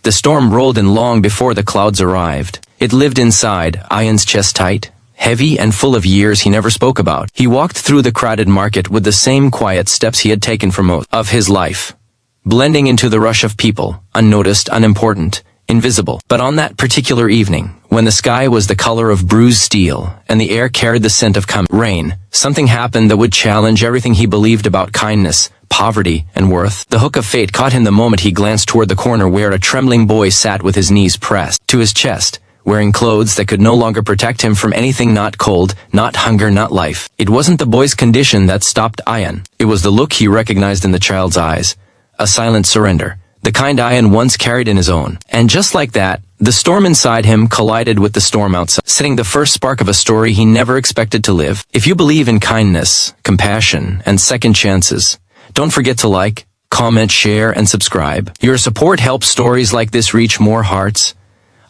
The storm rolled in long before the clouds arrived. It lived inside Ian's chest tight, heavy and full of years he never spoke about. He walked through the crowded market with the same quiet steps he had taken for most of his life, blending into the rush of people, unnoticed, unimportant, invisible. But on that particular evening, when the sky was the color of bruised steel and the air carried the scent of coming rain, something happened that would challenge everything he believed about kindness, poverty, and worth. The hook of fate caught him the moment he glanced toward the corner where a trembling boy sat with his knees pressed to his chest, wearing clothes that could no longer protect him from anything, not cold, not hunger, not life. It wasn't the boy's condition that stopped Ian. It was the look he recognized in the child's eyes. A silent surrender, the kind Ian once carried in his own. And just like that, the storm inside him collided with the storm outside, setting the first spark of a story he never expected to live. If you believe in kindness, compassion, and second chances, don't forget to like, comment, share, and subscribe. Your support helps stories like this reach more hearts.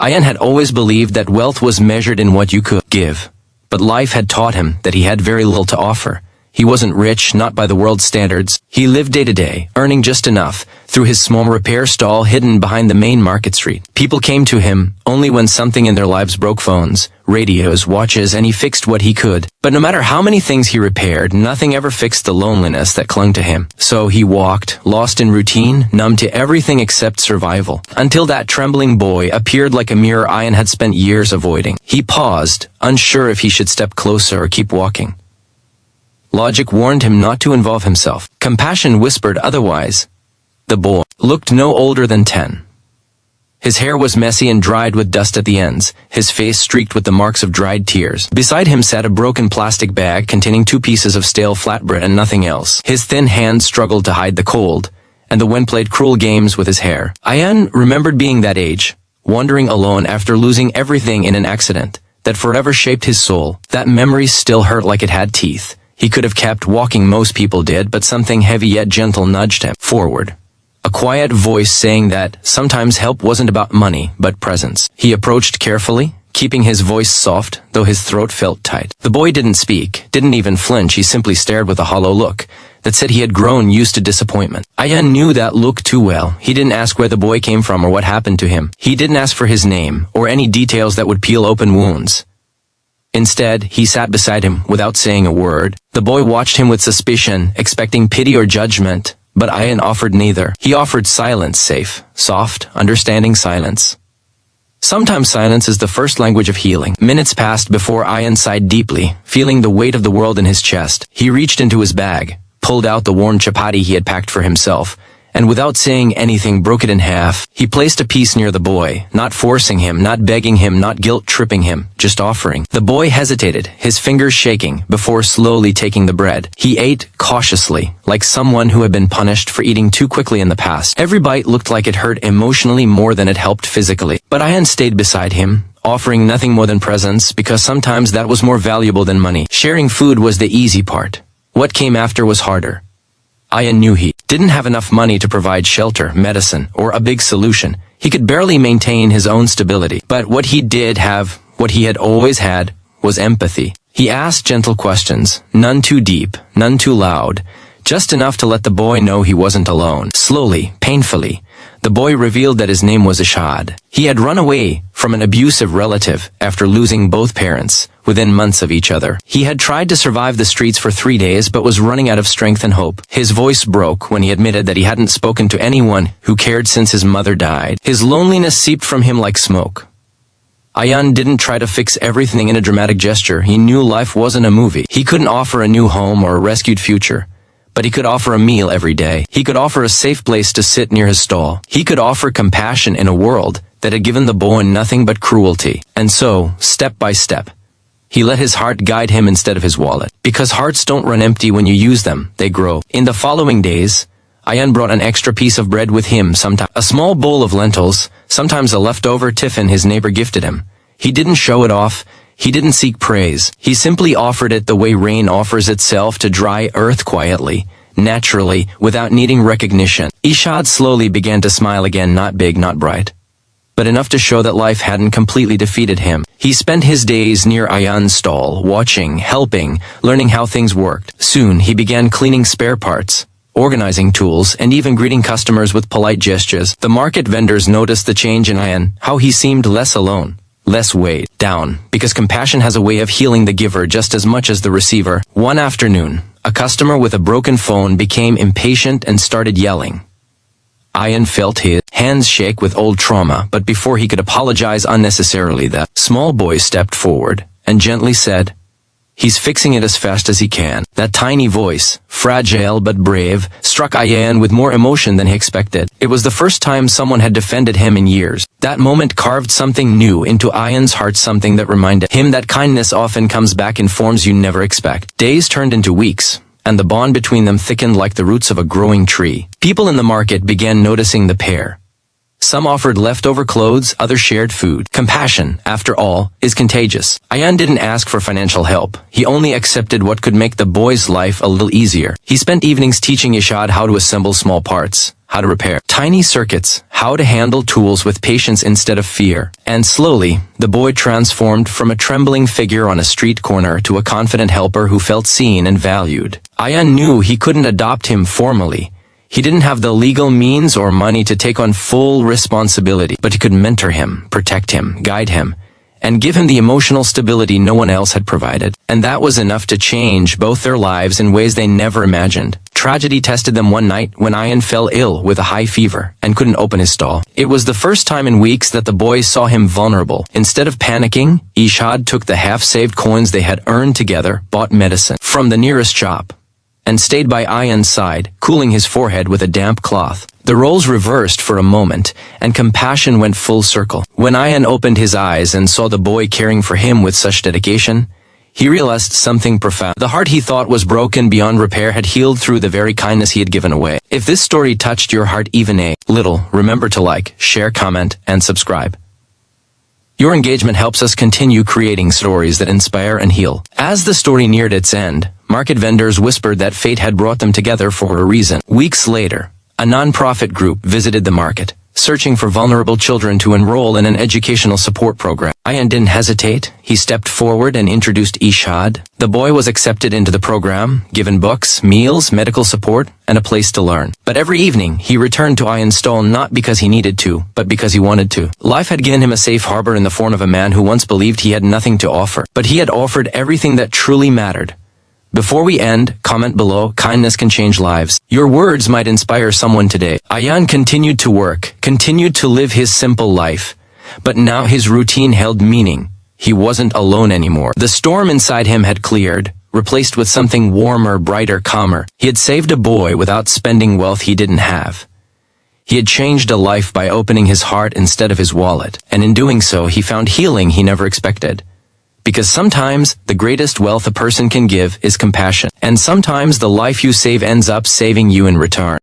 Ian had always believed that wealth was measured in what you could give, but life had taught him that he had very little to offer. He wasn't rich, not by the world's standards. He lived day to day, earning just enough, through his small repair stall hidden behind the main market street. People came to him only when something in their lives broke: phones, radios, watches, and he fixed what he could. But no matter how many things he repaired, nothing ever fixed the loneliness that clung to him. So he walked, lost in routine, numb to everything except survival, until that trembling boy appeared like a mirror Ian had spent years avoiding. He paused, unsure if he should step closer or keep walking. Logic warned him not to involve himself. Compassion whispered otherwise. The boy looked no older than 10. His hair was messy and dried with dust at the ends, his face streaked with the marks of dried tears. Beside him sat a broken plastic bag containing 2 pieces of stale flatbread and nothing else. His thin hands struggled to hide the cold, and the wind played cruel games with his hair. Ian remembered being that age, wandering alone after losing everything in an accident that forever shaped his soul. That memory still hurt like it had teeth. He could have kept walking, most people did, but something heavy yet gentle nudged him forward. A quiet voice saying that sometimes help wasn't about money, but presence. He approached carefully, keeping his voice soft, though his throat felt tight. The boy didn't speak, didn't even flinch. He simply stared with a hollow look that said he had grown used to disappointment. Ian knew that look too well. He didn't ask where the boy came from or what happened to him. He didn't ask for his name, or any details that would peel open wounds. Instead, he sat beside him without saying a word. The boy watched him with suspicion, expecting pity or judgment, but Ian offered neither. He offered silence, safe, soft, understanding silence. Sometimes silence is the first language of healing. Minutes passed before Ian sighed deeply, feeling the weight of the world in his chest. He reached into his bag, pulled out the worn chapati he had packed for himself, and without saying anything broke it in half. He placed a piece near the boy, not forcing him, not begging him, not guilt-tripping him, just offering. The boy hesitated, his fingers shaking, before slowly taking the bread. He ate cautiously, like someone who had been punished for eating too quickly in the past. Every bite looked like it hurt emotionally more than it helped physically. But Ian stayed beside him, offering nothing more than presence, because sometimes that was more valuable than money. Sharing food was the easy part. What came after was harder. Ian knew he didn't have enough money to provide shelter, medicine, or a big solution. He could barely maintain his own stability. But what he did have, what he had always had, was empathy. He asked gentle questions, none too deep, none too loud, just enough to let the boy know he wasn't alone. Slowly, painfully, the boy revealed that his name was Ishad. He had run away from an abusive relative after losing both parents within months of each other. He had tried to survive the streets for 3 days but was running out of strength and hope. His voice broke when he admitted that he hadn't spoken to anyone who cared since his mother died. His loneliness seeped from him like smoke. Ian didn't try to fix everything in a dramatic gesture. He knew life wasn't a movie. He couldn't offer a new home or a rescued future, but he could offer a meal every day. He could offer a safe place to sit near his stall. He could offer compassion in a world that had given the boy nothing but cruelty. And so, step by step, he let his heart guide him instead of his wallet. Because hearts don't run empty when you use them, they grow. In the following days, Ian brought an extra piece of bread with him, sometimes a small bowl of lentils, sometimes a leftover tiffin his neighbor gifted him. He didn't show it off. He didn't seek praise. He simply offered it the way rain offers itself to dry earth, quietly, naturally, without needing recognition. Ishad slowly began to smile again, not big, not bright, but enough to show that life hadn't completely defeated him. He spent his days near Ian's stall, watching, helping, learning how things worked. Soon he began cleaning spare parts, organizing tools, and even greeting customers with polite gestures. The market vendors noticed the change in Ian, how he seemed less alone, less weighed down, because compassion has a way of healing the giver just as much as the receiver. One afternoon, a customer with a broken phone became impatient and started yelling. Ian felt his hands shake with old trauma, but before he could apologize unnecessarily, the small boy stepped forward and gently said, "He's fixing it as fast as he can." That tiny voice, fragile but brave, struck Ian with more emotion than he expected. It was the first time someone had defended him in years. That moment carved something new into Ian's heart, something that reminded him that kindness often comes back in forms you never expect. Days turned into weeks, and the bond between them thickened like the roots of a growing tree. People in the market began noticing the pair. Some offered leftover clothes, others shared food. Compassion, after all, is contagious. Ian didn't ask for financial help. He only accepted what could make the boy's life a little easier. He spent evenings teaching Ishad how to assemble small parts, how to repair tiny circuits, how to handle tools with patience instead of fear. And slowly, the boy transformed from a trembling figure on a street corner to a confident helper who felt seen and valued. Ian knew he couldn't adopt him formally. He didn't have the legal means or money to take on full responsibility, but he could mentor him, protect him, guide him, and give him the emotional stability no one else had provided. And that was enough to change both their lives in ways they never imagined. Tragedy tested them one night when Ian fell ill with a high fever and couldn't open his stall. It was the first time in weeks that the boys saw him vulnerable. Instead of panicking, Ishad took the half-saved coins they had earned together, bought medicine from the nearest shop, and stayed by Ian's side, cooling his forehead with a damp cloth. The roles reversed for a moment, and compassion went full circle. When Ian opened his eyes and saw the boy caring for him with such dedication, he realized something profound. The heart he thought was broken beyond repair had healed through the very kindness he had given away. If this story touched your heart even a little, remember to like, share, comment, and subscribe. Your engagement helps us continue creating stories that inspire and heal. As the story neared its end, market vendors whispered that fate had brought them together for a reason. Weeks later, a non-profit group visited the market, searching for vulnerable children to enroll in an educational support program. Ian didn't hesitate. He stepped forward and introduced Ishad. The boy was accepted into the program, given books, meals, medical support, and a place to learn. But every evening, he returned to Ian's stall not because he needed to, but because he wanted to. Life had given him a safe harbor in the form of a man who once believed he had nothing to offer, but he had offered everything that truly mattered. Before we end, comment below. Kindness can change lives. Your words might inspire someone today. Ian continued to work, continued to live his simple life, but now his routine held meaning. He wasn't alone anymore. The storm inside him had cleared, replaced with something warmer, brighter, calmer. He had saved a boy without spending wealth he didn't have. He had changed a life by opening his heart instead of his wallet, and in doing so he found healing he never expected. Because sometimes the greatest wealth a person can give is compassion, and sometimes the life you save ends up saving you in return.